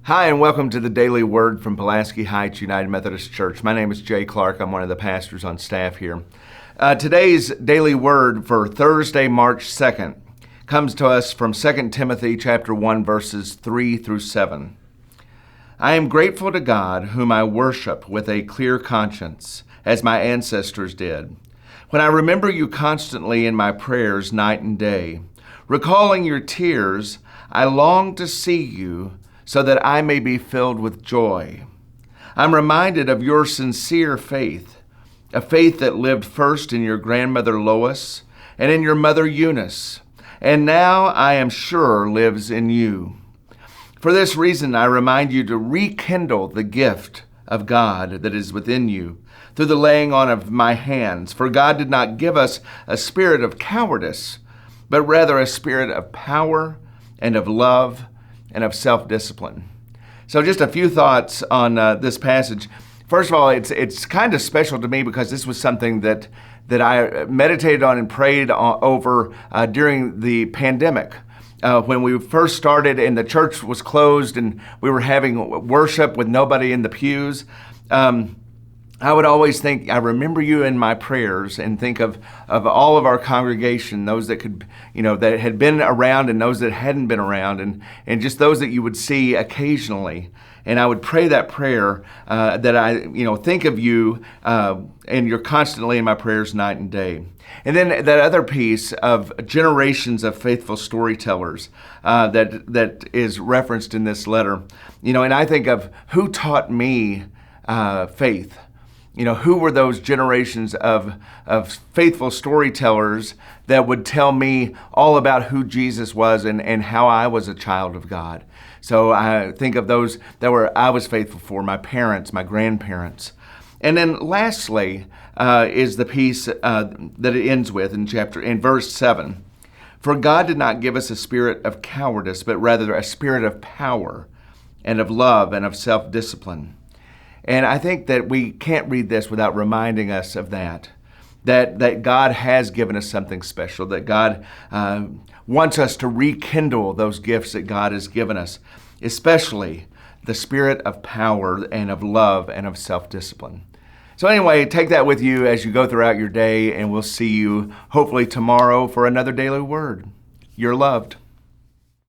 Hi, and welcome to the Daily Word from Pulaski Heights United Methodist Church. My name is Jay Clark. I'm one of the pastors on staff here. Today's Daily Word for Thursday, March 2nd, comes to us from 2 Timothy chapter 1, verses 3 through 7. I am grateful to God, whom I worship with a clear conscience, as my ancestors did. When I remember you constantly in my prayers night and day, recalling your tears, I long to see you so that I may be filled with joy. I'm reminded of your sincere faith, a faith that lived first in your grandmother Lois and in your mother Eunice, and now I am sure lives in you. For this reason, I remind you to rekindle the gift of God that is within you through the laying on of my hands. For God did not give us a spirit of cowardice, but rather a spirit of power and of love and of self-discipline. So just a few thoughts on this passage. First of all, it's kind of special to me because this was something that I meditated on and prayed over during the pandemic. When we first started and the church was closed and we were having worship with nobody in the pews, I would always think, I remember you in my prayers, and think of all of our congregation, those that could, that had been around and those that hadn't been around, and just those that you would see occasionally. And I would pray that prayer that I, think of you, and you're constantly in my prayers night and day. And then that other piece of generations of faithful storytellers that is referenced in this letter, and I think of who taught me faith. Who were those generations of faithful storytellers that would tell me all about who Jesus was and how I was a child of God. So I think of those that I was faithful for, my parents, my grandparents. And then lastly is the piece that it ends with in verse 7. For God did not give us a spirit of cowardice, but rather a spirit of power and of love and of self-discipline. And I think that we can't read this without reminding us of that God has given us something special, that God wants us to rekindle those gifts that God has given us, especially the spirit of power and of love and of self-discipline. So anyway, take that with you as you go throughout your day, and we'll see you hopefully tomorrow for another Daily Word. You're loved.